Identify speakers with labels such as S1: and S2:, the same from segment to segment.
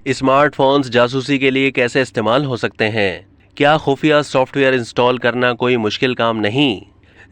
S1: Smart phones जासूसी के लिए कैसे इस्तेमाल हो सकते हैं? क्या खुफिया सॉफ्टवेयर इंस्टॉल करना कोई मुश्किल काम नहीं?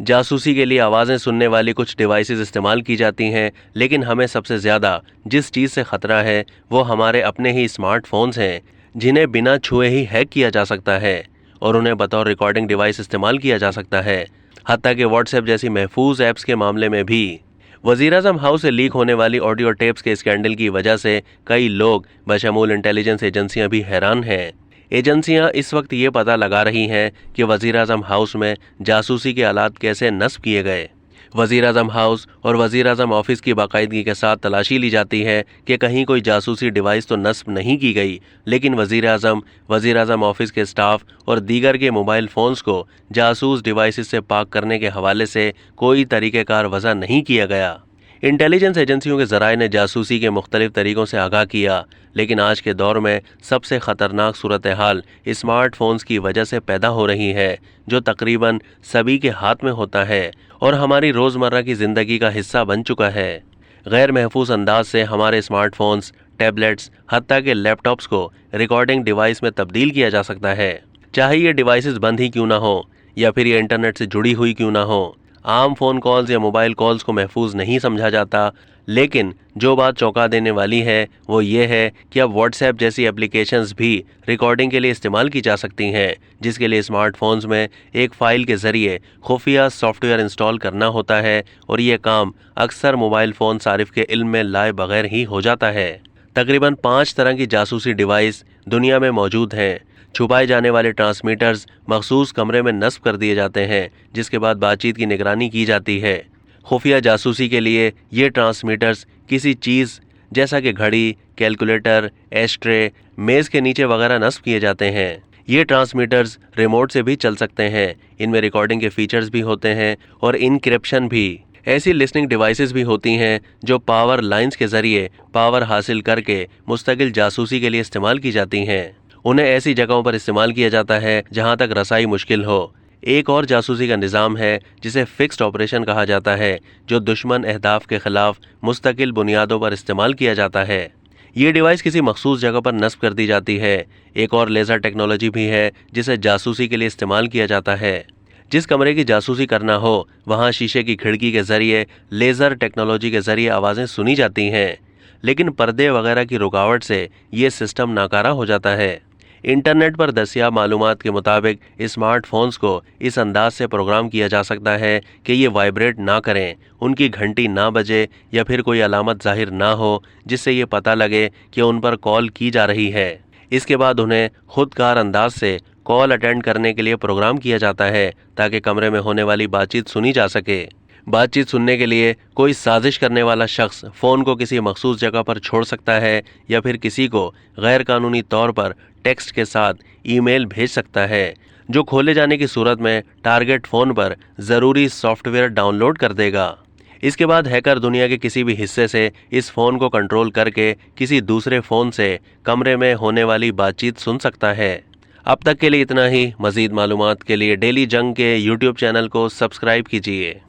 S1: जासूसी के लिए आवाज़ें सुनने वाली कुछ डिवाइसेस इस्तेमाल की जाती हैं, लेकिन हमें सबसे ज़्यादा जिस चीज़ से ख़तरा है वो हमारे अपने ही स्मार्टफोन्स हैं, जिन्हें बिना छुए ही हैक किया जा सकता है और उन्हें बतौर रिकॉर्डिंग डिवाइस इस्तेमाल किया जा सकता है। हत्ता कि व्हाट्सएप जैसी महफूज ऐप्स के मामले में भी। वज़ीर-ए-आज़म हाउस से लीक होने वाली ऑडियो टेप्स के स्कैंडल की वजह से कई लोग बशमूल इंटेलिजेंस एजेंसियां भी हैरान हैं। एजेंसियां इस वक्त ये पता लगा रही हैं कि वज़ीर-ए-आज़म हाउस में जासूसी के आलात कैसे नस्ब किए गए। वज़ीर-ए-आज़म हाउस और वज़ीर-ए-आज़म ऑफिस की बाकायदगी के साथ तलाशी ली जाती है कि कहीं कोई जासूसी डिवाइस तो नस्ब नहीं की गई, लेकिन वज़ीर-ए-आज़म ऑफिस के स्टाफ और दीगर के मोबाइल फ़ोन्स को जासूस डिवाइसेस से पाक करने के हवाले से कोई तरीक़ेकार वज़ा नहीं किया गया। इंटेलिजेंस एजेंसियों के ज़राए ने जासूसी के मुख्तलिफ तरीक़ों से आगाह किया, लेकिन आज के दौर में सबसे ख़तरनाक सूरत हाल स्मार्टफोन्स की वजह से पैदा हो रही है, जो तकरीबन सभी के हाथ में होता है और हमारी रोज़मर्रा की ज़िंदगी का हिस्सा बन चुका है। गैर महफूज अंदाज से हमारे स्मार्टफोन्स, टैबलेट्स, हत्ता के लैपटॉप्स को रिकॉर्डिंग डिवाइस में तब्दील किया जा सकता है, चाहे ये डिवाइसेस बंद ही क्यों ना हो या फिर ये इंटरनेट से जुड़ी हुई क्यों ना हो। आम फ़ोन कॉल्स या मोबाइल कॉल्स को महफूज नहीं समझा जाता, लेकिन जो बात चौंका देने वाली है वो ये है कि अब व्हाट्सएप जैसी एप्लीकेशंस भी रिकॉर्डिंग के लिए इस्तेमाल की जा सकती हैं, जिसके लिए स्मार्टफोन्स में एक फ़ाइल के ज़रिए खुफिया सॉफ्टवेयर इंस्टॉल करना होता है और ये काम अक्सर मोबाइल फ़ोन सारिफ के इल्म में लाए बगैर ही हो जाता है। तकरीबन 5 तरह की जासूसी डिवाइस दुनिया में मौजूद हैं। छुपाए जाने वाले ट्रांसमीटर्स मखसूस कमरे में नस्ब कर दिए जाते हैं, जिसके बाद बातचीत की निगरानी की जाती है। खुफिया जासूसी के लिए ये ट्रांसमीटर्स किसी चीज़ जैसा कि घड़ी, कैलकुलेटर, एस्ट्रे, मेज़ के नीचे वगैरह नस्ब किए जाते हैं। ये ट्रांसमीटर्स रिमोट से भी चल सकते हैं। इनमें रिकॉर्डिंग के फीचर्स भी होते हैं और इनक्रिप्शन भी। ऐसी लिसनिंग डिवाइसेस भी होती हैं जो पावर लाइंस के ज़रिए पावर हासिल करके मुस्तकिल जासूसी के लिए इस्तेमाल की जाती हैं। उन्हें ऐसी जगहों पर इस्तेमाल किया जाता है जहां तक रसाई मुश्किल हो। एक और जासूसी का निज़ाम है जिसे फिक्स्ड ऑपरेशन कहा जाता है, जो दुश्मन अहदाफ के ख़िलाफ़ मुस्तकिल बुनियादों पर इस्तेमाल किया जाता है। ये डिवाइस किसी मखसूस जगह पर नस्ब कर दी जाती है। एक और लेज़र टेक्नोलॉजी भी है जिसे जासूसी के लिए इस्तेमाल किया जाता है। जिस कमरे की जासूसी करना हो वहाँ शीशे की खिड़की के ज़रिए लेज़र टेक्नोलॉजी के ज़रिए आवाज़ें सुनी जाती हैं, लेकिन पर्दे वगैरह की रुकावट से ये सिस्टम नाकारा हो जाता है। इंटरनेट पर दस्तियाब मालूमात के मुताबिक स्मार्टफोन्स को इस अंदाज से प्रोग्राम किया जा सकता है कि ये वाइब्रेट ना करें, उनकी घंटी ना बजे या फिर कोई अलामत ज़ाहिर ना हो जिससे ये पता लगे कि उन पर कॉल की जा रही है। इसके बाद उन्हें खुदकार अंदाज से कॉल अटेंड करने के लिए प्रोग्राम किया जाता है ताकि कमरे में होने वाली बातचीत सुनी जा सके। बातचीत सुनने के लिए कोई साजिश करने वाला शख्स फ़ोन को किसी मखसूस जगह पर छोड़ सकता है या फिर किसी को गैर कानूनी तौर पर टेक्स्ट के साथ ईमेल भेज सकता है, जो खोले जाने की सूरत में टारगेट फ़ोन पर ज़रूरी सॉफ्टवेयर डाउनलोड कर देगा। इसके बाद हैकर दुनिया के किसी भी हिस्से से इस फ़ोन को कंट्रोल करके किसी दूसरे फ़ोन से कमरे में होने वाली बातचीत सुन सकता है। अब तक के लिए इतना ही। मज़ीद मालूमात के लिए डेली जंग के यूट्यूब चैनल को सब्सक्राइब कीजिए।